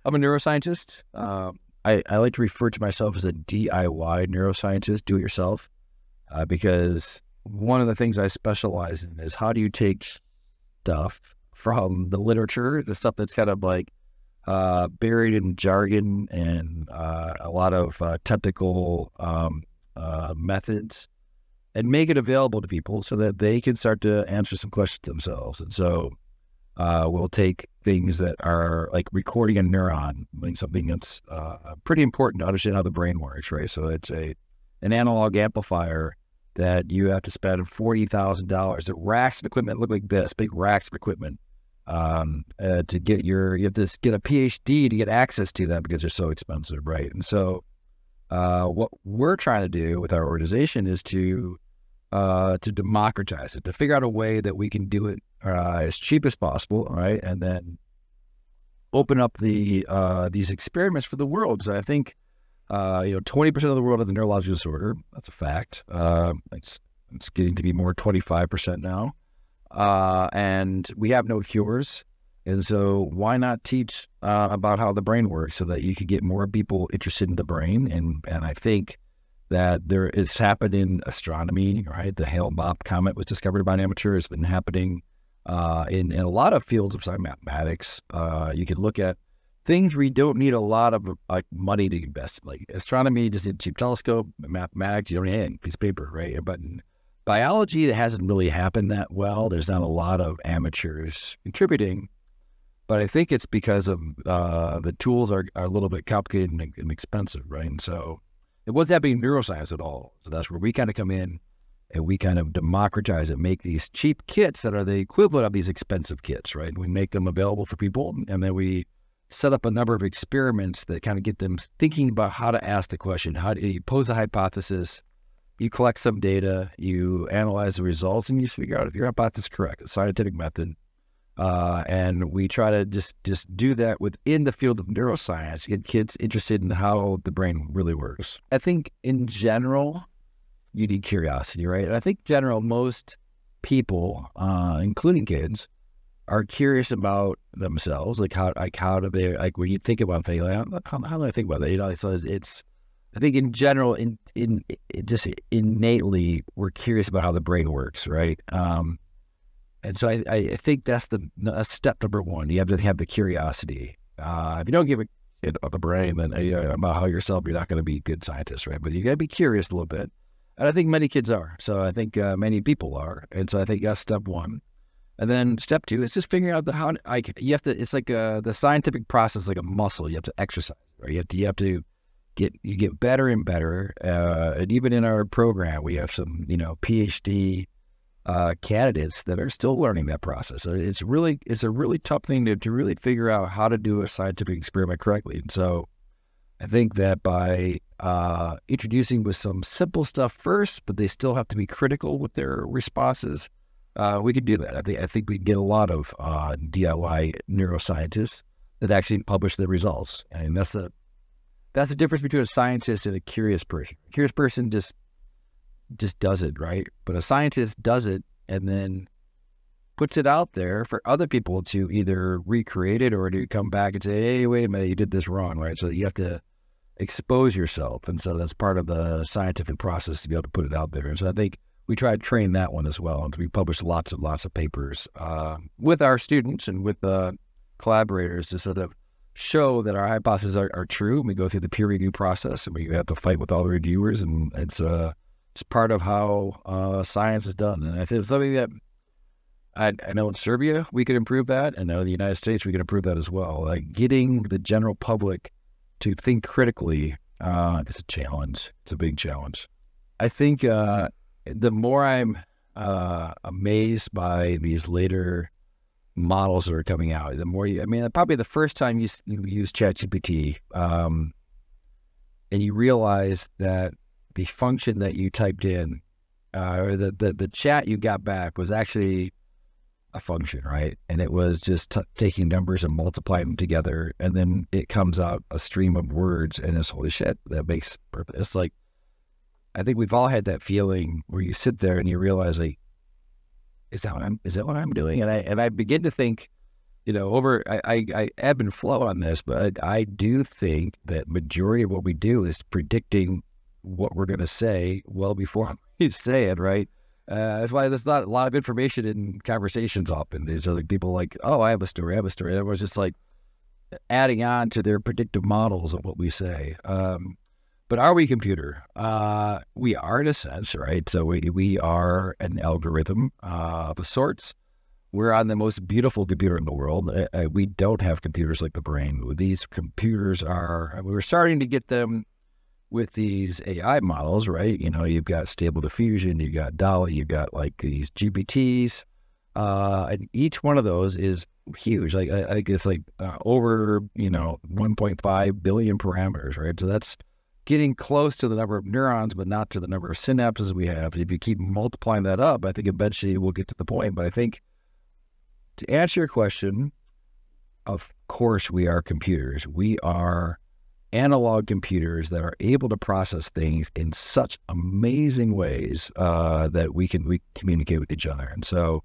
I'm a neuroscientist. I like to refer to myself as a DIY neuroscientist, do it yourself, because one of the things I specialize in is how do you take stuff from the literature, the stuff that's kind of like buried in jargon and a lot of technical methods, and make it available to people so that they can start to answer some questions themselves. And so we'll take things that are like recording a neuron, like something that's pretty important to understand how the brain works, right? So it's an analog amplifier that you have to spend $40,000. The racks of equipment look like this, big racks of equipment, to get you have to get a PhD to get access to that because they're so expensive, right? And so what we're trying to do with our organization is to democratize it, to figure out a way that we can do it as cheap as possible, right? And then open up these experiments for the world. So I think 20% of the world has a neurological disorder. That's a fact. It's getting to be more 25% now. And we have no cures. And so why not teach about how the brain works so that you could get more people interested in the brain? And I think that it's happened in astronomy, right? The Hale-Bopp comet was discovered by an amateur. It's been happening in a lot of fields of mathematics. You can look at things where you don't need a lot of money to invest. Like astronomy, you just need a cheap telescope. Mathematics, you don't need a piece of paper, right? But in biology, it hasn't really happened that well. There's not a lot of amateurs contributing. But I think it's because of the tools are a little bit complicated and expensive, right? And so it wasn't happening in neuroscience at all. So that's where we kind of come in and we kind of democratize it, make these cheap kits that are the equivalent of these expensive kits, right? We make them available for people, and then we set up a number of experiments that kind of get them thinking about how to ask the question. How do you pose a hypothesis? You collect some data, you analyze the results, and you figure out if your hypothesis is correct, a scientific method. And we try to just do that within the field of neuroscience, get kids interested in how the brain really works. I think in general, you need curiosity, right? And I think in general, most people, including kids, are curious about themselves. How do they, like when you think about things, like, how do I think about that? So I think in general, just innately, we're curious about how the brain works, right? And so I think that's step number one. You have to have the curiosity. If you don't give a shit about the brain, then about how yourself, you're not going to be a good scientist, right? But you got to be curious a little bit. And I think many kids are. So I think many people are. And so I think that's step one. And then step two is just figuring out you have to, it's like the scientific process, like a muscle. You have to exercise, right? You have to get better and better. And even in our program, we have some, PhD candidates that are still learning that process. So it's a really tough thing to really figure out how to do a scientific experiment correctly. And so I think that by introducing with some simple stuff first, but they still have to be critical with their responses, we could do that. I think we get a lot of DIY neuroscientists that actually publish the results. And that's the difference between a scientist and a curious person. A curious person just does it, right? But a scientist does it and then puts it out there for other people to either recreate it or to come back and say, hey, wait a minute, you did this wrong, right? So you have to expose yourself. And so that's part of the scientific process to be able to put it out there. And so I think we try to train that one as well. And we publish lots and lots of papers with our students and with collaborators to sort of show that our hypotheses are true. And we go through the peer review process, and we have to fight with all the reviewers. And it's part of how science is done. And I think it's something that I know in Serbia, we could improve that. And I know in the United States, we can improve that as well. Like getting the general public to think critically is a challenge. It's a big challenge. I think the more I'm amazed by these later models that are coming out, the more probably the first time you use ChatGPT and you realize that the function that you typed in or the chat you got back was actually a function, right? And it was just taking numbers and multiplying them together, and then it comes out a stream of words, and it's holy shit, that makes perfect. It's like, I think we've all had that feeling where you sit there and you realize, like, is that what I'm doing? And I begin to think I ebb and flow on this, but I do think that majority of what we do is predicting what we're going to say well before we say it, right? That's why there's not a lot of information in conversations often. There's other people like, oh, I have a story. Everyone's just like adding on to their predictive models of what we say. But are we a computer? We are in a sense, right? So we are an algorithm of sorts. We're on the most beautiful computer in the world. We don't have computers like the brain. These computers we're starting to get them with these AI models, right? You've got Stable Diffusion, you've got DALL-E, you've got like these GPTs, and each one of those is huge. Like it's like over 1.5 billion parameters, right? So that's getting close to the number of neurons, but not to the number of synapses we have. If you keep multiplying that up, I think eventually we'll get to the point. But I think to answer your question, of course we are computers. We are analog computers that are able to process things in such amazing ways that we communicate with each other. And so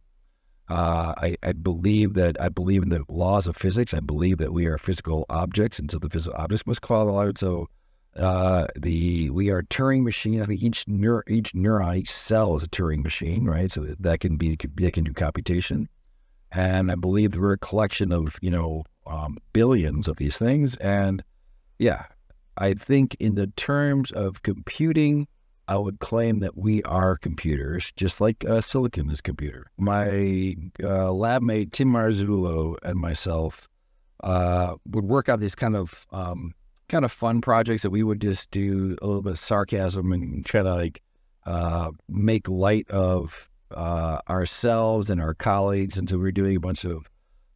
I believe in the laws of physics. I believe that we are physical objects, and so the physical objects must collide. So we are a Turing machine. I think each neuron, each cell is a Turing machine, right? So that can do computation. And I believe we're a collection of billions of these things. And yeah, I think in the terms of computing, I would claim that we are computers, just like silicon is computer. My lab mate Tim Marzullo and myself would work on these kind of fun projects that we would just do a little bit of sarcasm and try to make light of ourselves and our colleagues. And so we're doing a bunch of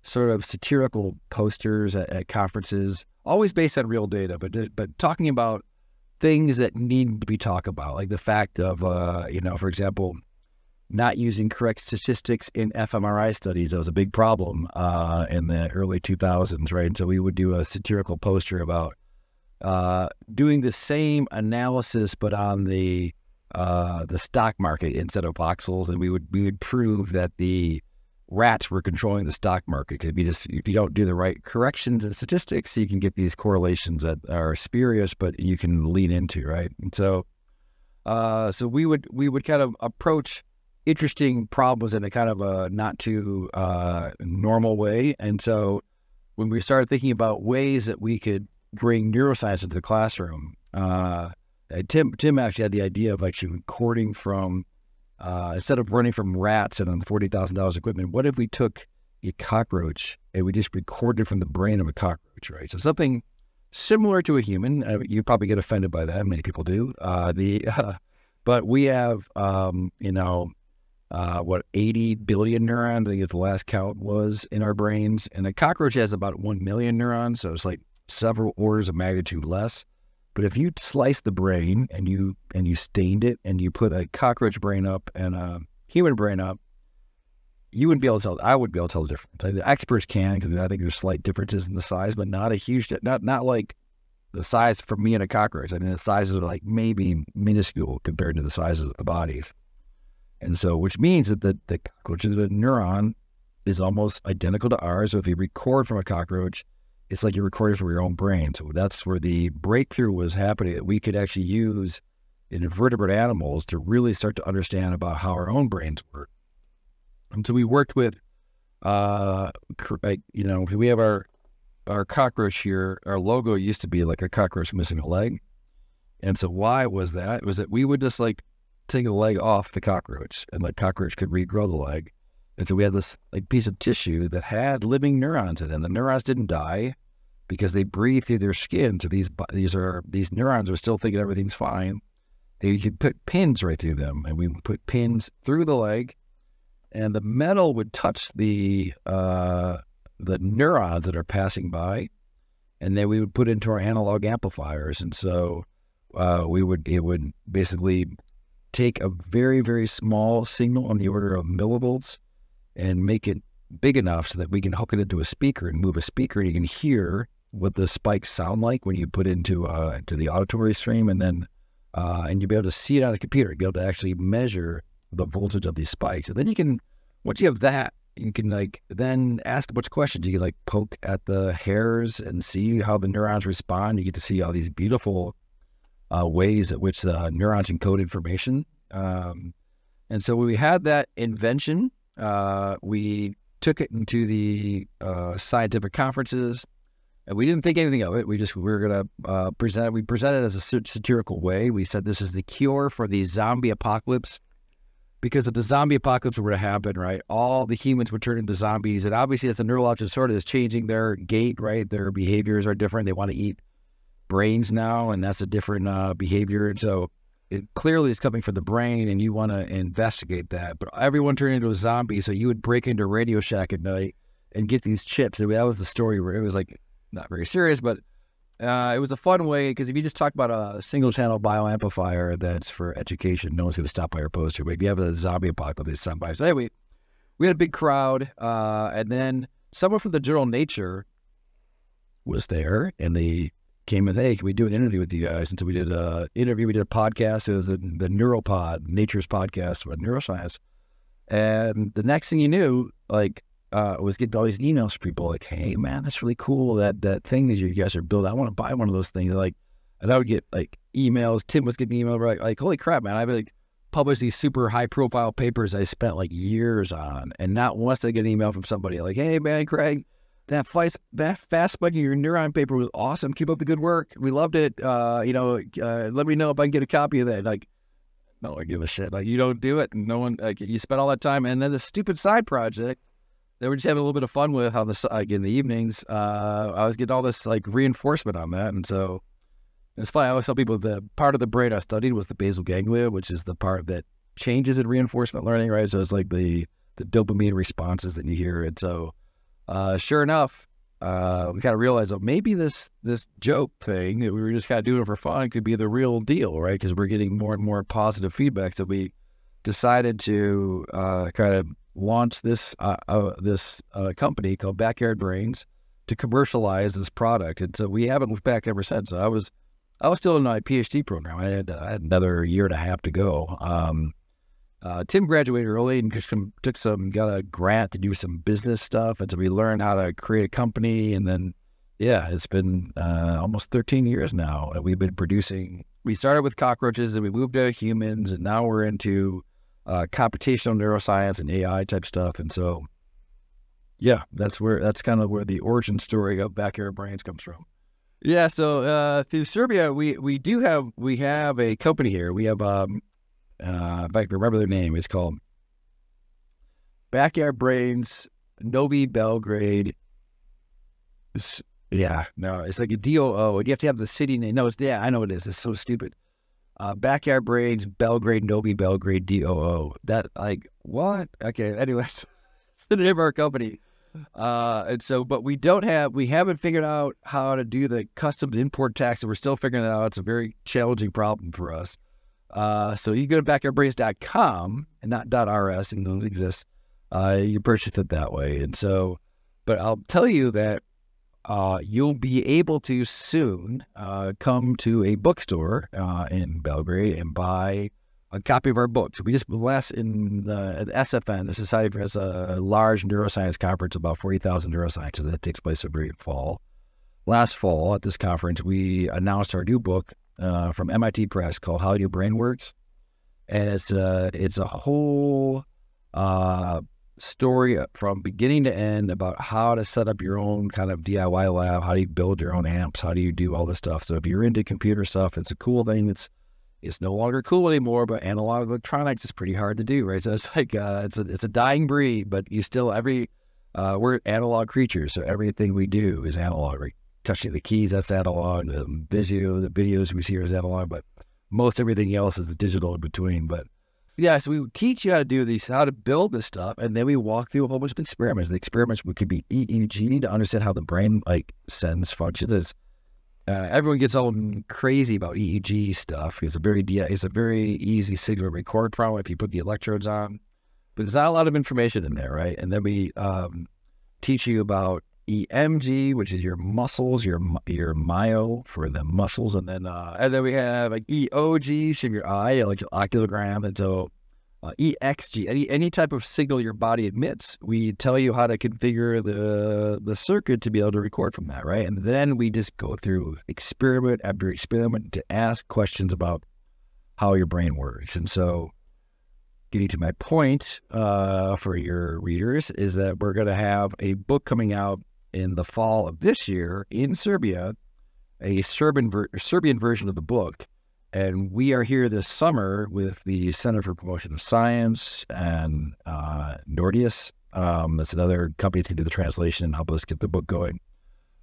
sort of satirical posters at conferences, always based on real data, but talking about things that need to be talked about, like the fact of, for example, not using correct statistics in fMRI studies. That was a big problem in the early 2000s, right? And so we would do a satirical poster about doing the same analysis, but on the stock market instead of voxels, and we would prove that the rats were controlling the stock market. If you don't do the right corrections and statistics, you can get these correlations that are spurious, but you can lean into, right? And so we would kind of approach interesting problems in a kind of a not too normal way. And so when we started thinking about ways that we could bring neuroscience into the classroom, Tim actually had the idea of actually recording from, instead of running from rats and on $40,000 equipment, what if we took a cockroach and we just recorded from the brain of a cockroach, right? So something similar to a human. You probably get offended by that. Many people do. But we have, 80 billion neurons, I think the last count was, in our brains. And a cockroach has about 1 million neurons, so it's like several orders of magnitude less. But if you slice the brain and you stained it and you put a cockroach brain up and a human brain up, you wouldn't be able to tell. I wouldn't be able to tell the difference. The experts can, because I think there's slight differences in the size, but not a huge, not like the size for me and a cockroach. I mean, the sizes are like maybe minuscule compared to the sizes of the body. And so, which means that the cockroach's neuron is almost identical to ours. So if you record from a cockroach, it's like you're recording from your own brain. So that's where the breakthrough was happening, that we could actually use in invertebrate animals to really start to understand about how our own brains work. And so we worked with, we have our cockroach here. Our logo used to be like a cockroach missing a leg. And so why was that? It was that we would just like take a leg off the cockroach, and the cockroach could regrow the leg. And so we had this like piece of tissue that had living neurons in it. And the neurons didn't die because they breathe through their skin. So these neurons are still thinking everything's fine. They could put pins right through them, and we would put pins through the leg, and the metal would touch the neurons that are passing by, and then we would put into our analog amplifiers. And so it would basically take a very, very small signal on the order of millivolts and make it big enough so that we can hook it into a speaker and move a speaker, and you can hear what the spikes sound like when you put into the auditory stream, and then and you'll be able to see it on the computer. You'll be able to actually measure the voltage of these spikes. And then you can, once you have that, you can like then ask a bunch of questions. You can like poke at the hairs and see how the neurons respond. You get to see all these beautiful ways at which the neurons encode information. And so when we had that invention, we took it into the scientific conferences, and we didn't think anything of it. We were going to present it. We presented it as a satirical way. We said this is the cure for the zombie apocalypse, because if the zombie apocalypse were to happen, right, all the humans would turn into zombies. And obviously, as the neurological disorder is changing their gait, right, their behaviors are different. They want to eat brains now, and that's a different behavior. And so it clearly is coming from the brain, and you want to investigate that. But everyone turned into a zombie, so you would break into Radio Shack at night and get these chips. And that was the story where it was like not very serious, but it was a fun way, because if you just talk about a single-channel bioamplifier that's for education, no one's going to stop by your poster. But if you have a zombie apocalypse, somebody. So anyway, we had a big crowd, and then someone from the journal Nature was there, and they came and, hey, can we do an interview with you guys? And so we did an interview. We did a podcast. It was the Neuropod, Nature's podcast with neuroscience. And the next thing you knew, like, was getting all these emails from people like, hey, man, that's really cool, that thing that you guys are building. I want to buy one of those things. Like, and I would get like emails. Tim was getting emails like holy crap, man, I've like published these super high profile papers I spent like years on, and not once did I get an email from somebody like, hey, man, Greg, that fast spiking your neuron paper was awesome. Keep up the good work. We loved it. Let me know if I can get a copy of that. Like, no, I give a shit. Like, you don't do it. And no one, like, you spent all that time. And then the stupid side project that we're just having a little bit of fun with on the, like, in the evenings, I was getting all this like reinforcement on that. And so it's funny. I always tell people the part of the brain I studied was the basal ganglia, which is the part that changes in reinforcement learning, right? So it's like the dopamine responses that you hear. And so, sure enough, we kind of realized that maybe this joke thing that we were just kind of doing for fun could be the real deal, right? Because we're getting more and more positive feedback. So we decided to kind of launch this company called Backyard Brains to commercialize this product. And so we haven't looked back ever since. So I was still in my PhD program. I had another year and a half to go. Tim graduated early and got a grant to do some business stuff. And so we learned how to create a company. And then, yeah, it's been almost 13 years now. And we've been producing, we started with cockroaches and we moved to humans, and now we're into computational neuroscience and AI type stuff. And so, yeah, that's kind of where the origin story of Backyard Brains comes from. Yeah. So, through Serbia, we have a company here. We have, if I can remember their name, it's called Backyard Brains, Novi Belgrade. Yeah, no, it's like a DOO. You have to have the city name. No, I know it is. It's so stupid. Backyard Brains, Belgrade, Novi Belgrade, DOO. That, like, what? Okay, anyways, it's the name of our company. And so, but we haven't figured out how to do the customs import tax, and we're still figuring it out. It's a very challenging problem for us. So you go to backyardbrains.com and not .rs, and it doesn't exist. You purchase it that way. And so, but I'll tell you that you'll be able to soon come to a bookstore in Belgrade and buy a copy of our books. We just in the SFN, the Society has a large neuroscience conference, about 40,000 neuroscientists that takes place every fall. Last fall at this conference, we announced our new book from MIT Press called How Your Brain Works. And it's a whole story from beginning to end about how to set up your own kind of DIY lab, how do you build your own amps, how do you do all this stuff. So if you're into computer stuff, it's a cool thing. It's no longer cool anymore, but analog electronics is pretty hard to do, right? So it's like it's a dying breed, but you still we're analog creatures, so everything we do is analog. Right? Touching the keys, that's analog. The videos we see are analog, but most everything else is digital in between. But yeah, so we teach you how to do these, how to build this stuff, and then we walk through a whole bunch of experiments. The experiments could be EEG to understand how the brain sends functions. Everyone gets all crazy about EEG stuff. It's a very easy signal to record from if you put the electrodes on, but there's not a lot of information in there, right? And then we teach you about EMG, which is your muscles, your myo for the muscles, and then we have like EOG, so your eye, like your oculogram. And so EXG, any type of signal your body emits, we tell you how to configure the circuit to be able to record from that, right? And then we just go through experiment after experiment to ask questions about how your brain works. And so getting to my point for your readers is that we're going to have a book coming out in the fall of this year in Serbia, a Serbian version of the book. And we are here this summer with the Center for Promotion of Science and Nordius. That's another company that can do the translation and help us get the book going,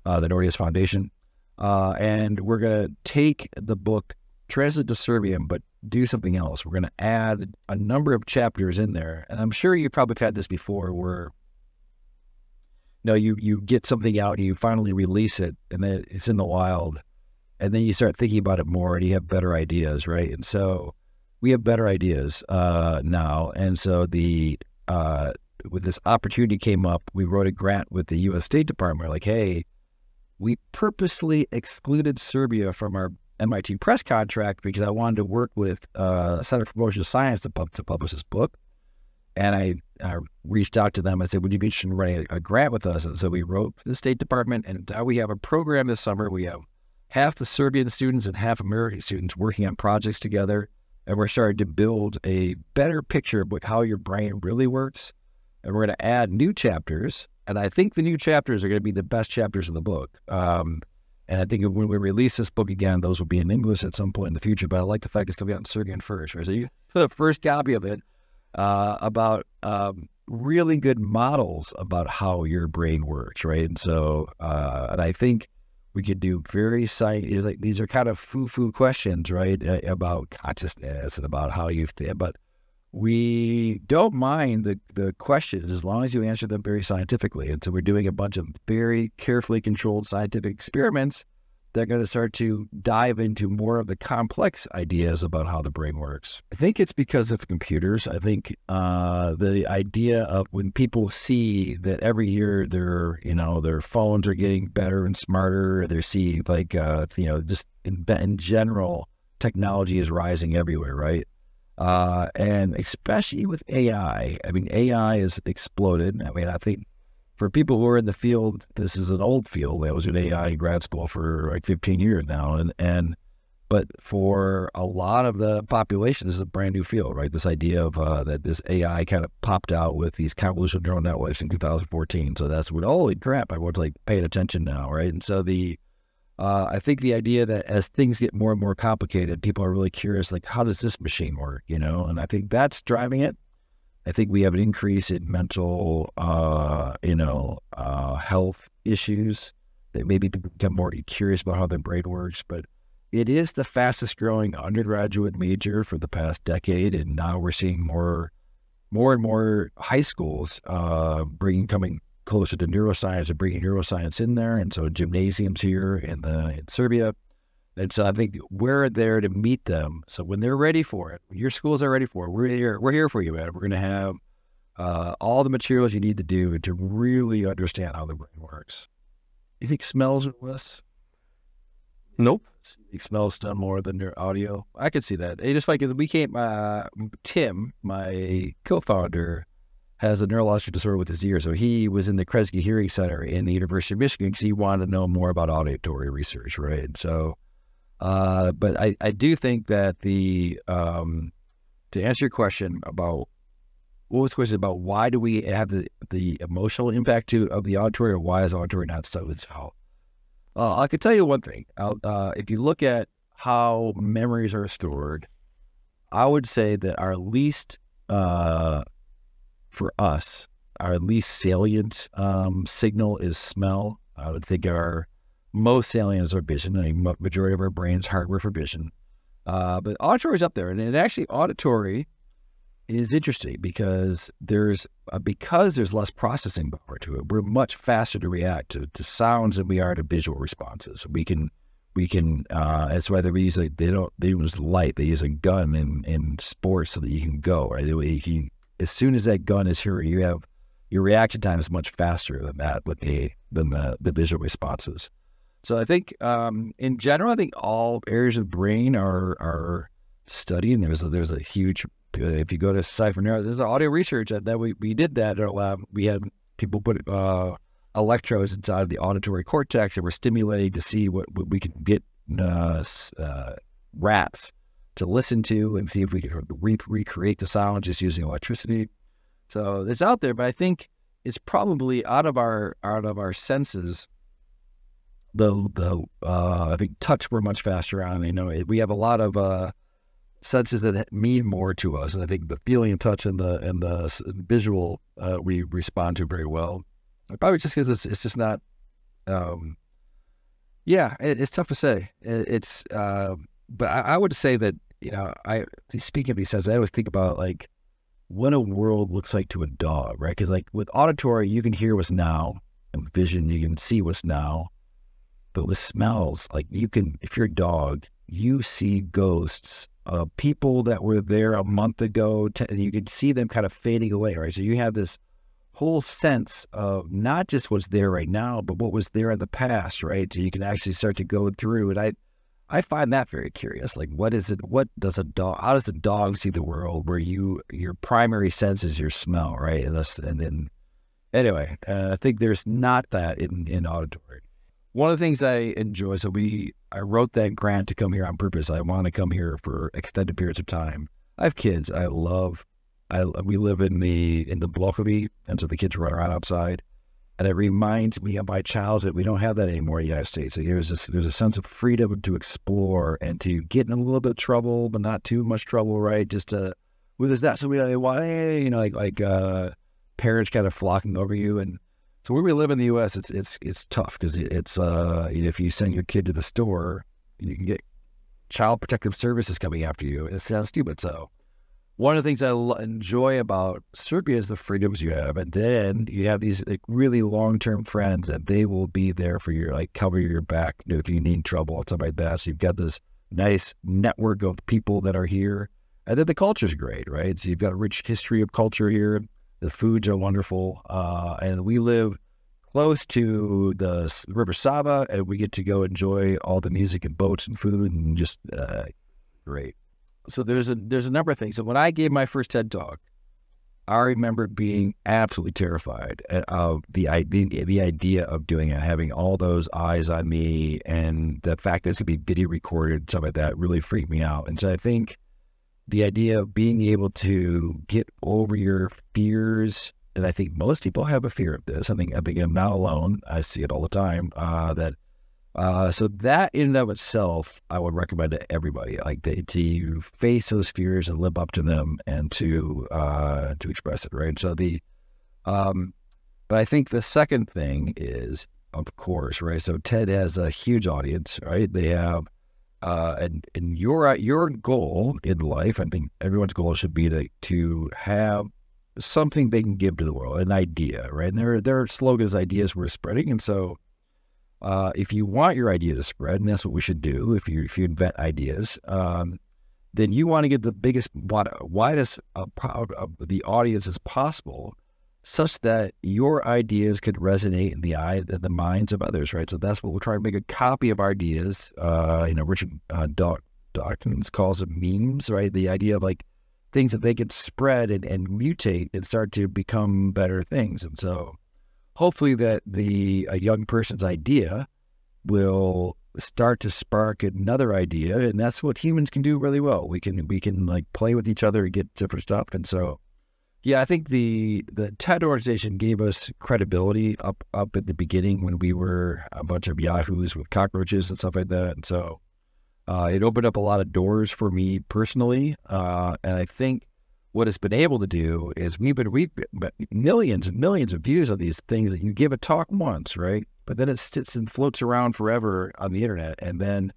the Nordius Foundation. And we're going to take the book, translate to Serbian, but do something else. We're going to add a number of chapters in there. And I'm sure you probably have had this before where you get something out and you finally release it and then it's in the wild. And then you start thinking about it more and you have better ideas, right? And so we have better ideas now. And so with this opportunity came up, we wrote a grant with the U.S. State Department. We're like, hey, we purposely excluded Serbia from our MIT press contract because I wanted to work with Center for Promotion of Science to publish this book. And I reached out to them. I said, would you be interested in writing a grant with us? And so we wrote for the State Department. And now we have a program this summer. We have half the Serbian students and half American students working on projects together. And we're starting to build a better picture of how your brain really works. And we're going to add new chapters. And I think the new chapters are going to be the best chapters in the book. And I think when we release this book again, those will be in English at some point in the future. But I like the fact it's going to be out in Serbian first. Right? So you the first copy of it about really good models about how your brain works, right? And so, and I think we could do very like these are kind of foo-foo questions, right? About consciousness and about how you think, but we don't mind the questions as long as you answer them very scientifically. And so we're doing a bunch of very carefully controlled scientific experiments that are going to start to dive into more of the complex ideas about how the brain works. I think it's because of computers. I think the idea of when people see that every year their phones are getting better and smarter, they see like, just in general, technology is rising everywhere, right? And especially with AI. I mean, AI has exploded. I mean, I think for people who are in the field, this is an old field. I was in AI in grad school for like 15 years now. But for a lot of the population, this is a brand new field, right? This idea of that this AI kind of popped out with these convolutional neural networks in 2014. So that's what, holy crap, everyone's like paying attention now, right? And so I think the idea that as things get more and more complicated, people are really curious, like, how does this machine work, And I think that's driving it. I think we have an increase in mental, health issues that maybe people become more curious about how their brain works. But it is the fastest growing undergraduate major for the past decade. And now we're seeing more and more high schools coming closer to neuroscience and bringing neuroscience in there. And so gymnasiums here in Serbia. And so I think we're there to meet them. So when they're ready for it, when your schools are ready for it, we're here for you, man. We're going to have all the materials you need to do to really understand how the brain works. You think smells are less? Nope. You think smells done more than their audio? I could see that. It's just like we came, Tim, my co-founder, has a neurological disorder with his ear. So he was in the Kresge Hearing Center in the University of Michigan because he wanted to know more about auditory research, right? And so, but I do think that to answer your question about, what was the question about why do we have the emotional impact of the auditory, or why is auditory not so and so? I could tell you one thing. If you look at how memories are stored, I would say that our least salient signal is smell. I would think our most salient is our vision. I mean, majority of our brain's hardware for vision. But auditory is up there. And actually auditory is interesting because there's less processing power to it. We're much faster to react to sounds than we are to visual responses. We can that's why they use light. They use a gun in sports so that you can go, right? As soon as that gun is here, your reaction time is much faster than that than the visual responses. So I think in general, I think all areas of the brain are studied, and there's a huge if you go to Cipher Neuro, there's audio research that we did that at our lab. We had people put electrodes inside the auditory cortex and we're stimulating to see what we can get rats to listen to and see if we can recreate the sound just using electricity. So it's out there, but I think it's probably out of our senses. I think touch we're much faster on. We have a lot of senses that mean more to us, and I think the feeling of touch and the visual we respond to very well. Probably just because it's just not. It's tough to say. But I would say that speaking of these senses, I always think about like what a world looks like to a dog, right? Because like with auditory, you can hear what's now, and vision, you can see what's now. But with smells, like if you're a dog, you see ghosts of people that were there a month ago, and you can see them kind of fading away, right? So you have this whole sense of not just what's there right now, but what was there in the past, right? So you can actually start to go through, and I find that very curious. Like, how does a dog see the world where your primary sense is your smell, right? Anyway, I think there's not that in auditory. One of the things I enjoy, I wrote that grant to come here on purpose. I want to come here for extended periods of time. I have kids. We live in the Bubašvabe, and so the kids run around outside. And it reminds me of my childhood. We don't have that anymore in the United States. So there's a sense of freedom to explore and to get in a little bit of trouble, but not too much trouble, right? With that. So parents kind of flocking over you. And so where we live in the U.S., it's tough because if you send your kid to the store, you can get child protective services coming after you. It sounds stupid. So one of the things I enjoy about Serbia is the freedoms you have. And then you have these like really long-term friends that they will be there for your, like, cover your back if you need trouble and stuff like that. So you've got this nice network of people that are here. And then the culture's great, right? So you've got a rich history of culture here. The foods are wonderful. And we live close to the River Sava, and we get to go enjoy all the music and boats and food and just great. So there's a number of things. So when I gave my first TED Talk, I remember being absolutely terrified of the idea of doing it, having all those eyes on me, and the fact that it's going to be video recorded, stuff like that, really freaked me out. And so I think the idea of being able to get over your fears, and I think most people have a fear of this. I think I'm not alone. I see it all the time. So that in and of itself, I would recommend to everybody, like to face those fears and live up to them and to express it, right? So but I think the second thing is, of course, right? So TED has a huge audience, right? They have, and your goal in life, I think everyone's goal should be to have something they can give to the world, an idea, right? And their slogan is ideas worth spreading. And so if you want your idea to spread, and that's what we should do, if you invent ideas, then you want to get the biggest, widest of the audience as possible, such that your ideas could resonate in the minds of others, right? So that's what we're trying to make, a copy of our ideas. Richard Dawkins calls them memes, right? The idea of like things that they could spread and mutate and start to become better things. And so hopefully that a young person's idea will start to spark another idea, and that's what humans can do really well. We can like play with each other and get different stuff. And so, yeah, I think the TED organization gave us credibility up at the beginning when we were a bunch of yahoos with cockroaches and stuff like that. And so it opened up a lot of doors for me personally. And I think what it's been able to do is we've millions and millions of views on these things that you give a talk once, right? But then it sits and floats around forever on the internet. And then,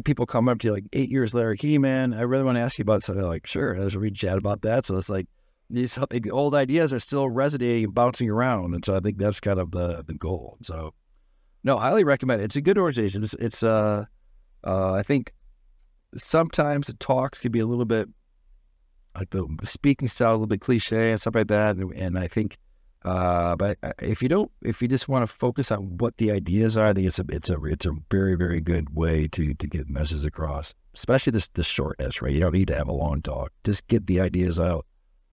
people come up to you like 8 years later, hey man, I really want to ask you about something. Like, sure, let's chat about that. So it's like these old ideas are still resonating and bouncing around. And so I think that's kind of the goal. So no, I highly recommend it. It's a good organization. I think sometimes the talks can be a little bit, like the speaking style, a little bit cliche and stuff like that. And I think But if you just want to focus on what the ideas are, I think it's a very, very good way to get messages across, especially the shortness, right? You don't need to have a long talk. Just get the ideas out.